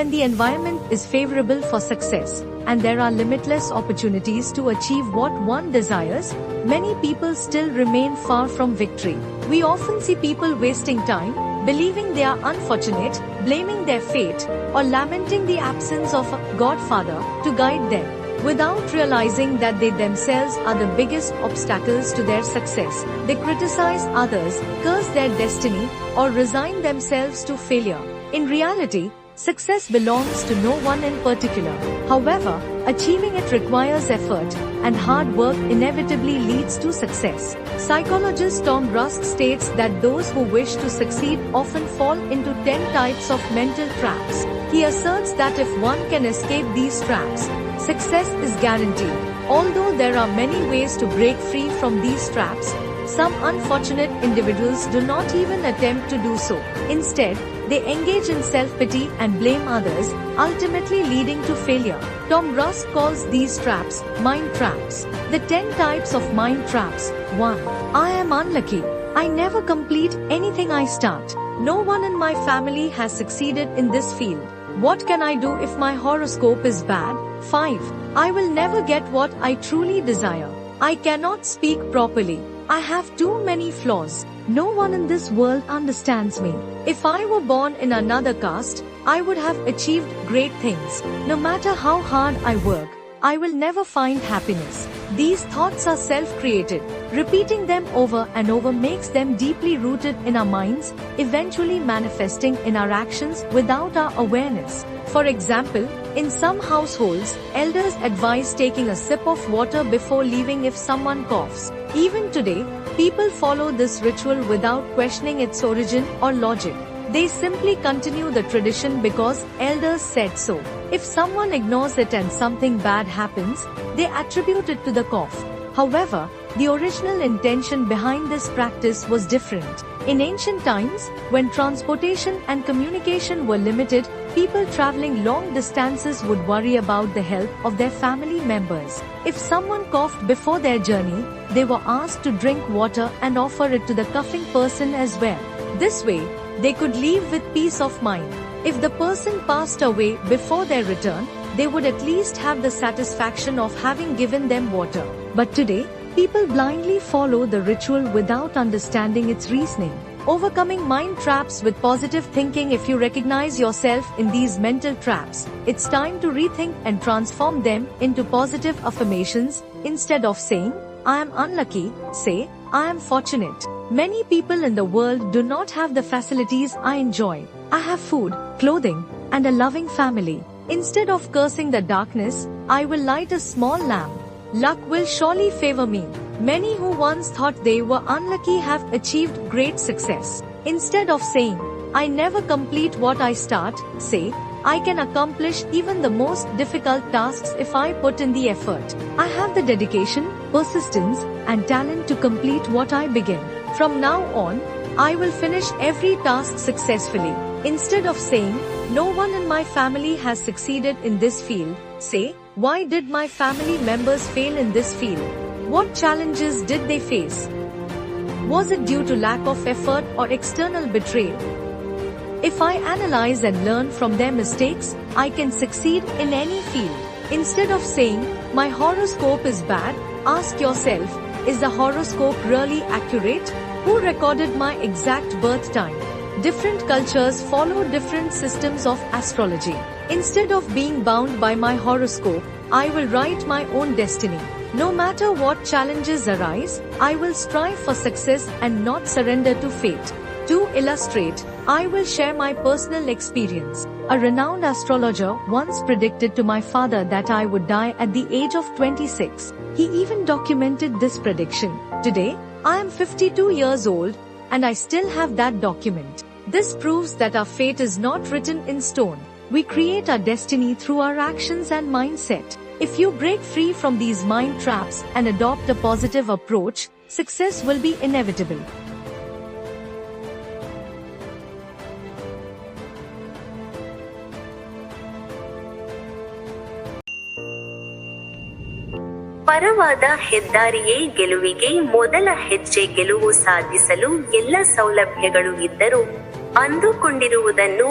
when the environment is favorable for success, and there are limitless opportunities to achieve what one desires, many people still remain far from victory. We often see people wasting time, believing they are unfortunate, blaming their fate, or lamenting the absence of a godfather to guide them, without realizing that they themselves are the biggest obstacles to their success. They criticize others, curse their destiny, or resign themselves to failure. In reality, success belongs to no one in particular. However, achieving it requires effort, and hard work inevitably leads to success. Psychologist Tom Rusk states that those who wish to succeed often fall into 10 types of mental traps. He asserts that if one can escape these traps, success is guaranteed. Although there are many ways to break free from these traps, some unfortunate individuals do not even attempt to do so. Instead, they engage in self-pity and blame others, ultimately leading to failure. Tom Rusk calls these traps mind traps. The 10 types of mind traps. 1. I am unlucky. I never complete anything I start. No one in my family has succeeded in this field. What can I do if my horoscope is bad? 5. I will never get what I truly desire. I cannot speak properly. I have too many flaws. No one in this world understands me. If I were born in another caste, I would have achieved great things. No matter how hard I work, I will never find happiness. These thoughts are self-created. Repeating them over and over makes them deeply rooted in our minds, eventually manifesting in our actions without our awareness. For example, in some households, elders advise taking a sip of water before leaving if someone coughs. Even today, people follow this ritual without questioning its origin or logic. They simply continue the tradition because elders said so. If someone ignores it and something bad happens, they attribute it to the cough. However, the original intention behind this practice was different. In ancient times, when transportation and communication were limited, people traveling long distances would worry about the health of their family members. If someone coughed before their journey, they were asked to drink water and offer it to the coughing person as well. This way, they could leave with peace of mind. If the person passed away before their return, they would at least have the satisfaction of having given them water. But today, people blindly follow the ritual without understanding its reasoning. Overcoming mind traps with positive thinking. If you recognize yourself in these mental traps, it's time to rethink and transform them into positive affirmations. Instead of saying, I am unlucky, say, I am fortunate. Many people in the world do not have the facilities I enjoy. I have food, clothing, and a loving family. Instead of cursing the darkness, I will light a small lamp. Luck will surely favor me. Many who once thought they were unlucky have achieved great success. Instead of saying, I never complete what I start, say, I can accomplish even the most difficult tasks if I put in the effort. I have the dedication, persistence, and talent to complete what I begin. From now on, I will finish every task successfully. Instead of saying, no one in my family has succeeded in this field, say, why did my family members fail in this field? What challenges did they face? Was it due to lack of effort or external betrayal? If I analyze and learn from their mistakes, I can succeed in any field. Instead of saying, my horoscope is bad, ask yourself, is the horoscope really accurate? Who recorded my exact birth time? Different cultures follow different systems of astrology. Instead of being bound by my horoscope, I will write my own destiny. No matter what challenges arise, I will strive for success and not surrender to fate. To illustrate, I will share my personal experience. A renowned astrologer once predicted to my father that I would die at the age of 26. He even documented this prediction. Today, I am 52 years old, and I still have that document. This proves that our fate is not written in stone. We create our destiny through our actions and mindset. If you break free from these mind traps and adopt a positive approach, success will be inevitable. ಪರವಾದ ಹೆದ್ದಾರಿಯೇ ಗೆಲುವಿಗೆ ಮೊದಲ ಹೆಜ್ಜೆ. ಗೆಲುವು ಸಾಧಿಸಲು ಎಲ್ಲ ಸೌಲಭ್ಯಗಳು ಇದ್ದರೂ ಅಂದುಕೊಂಡಿರುವುದನ್ನು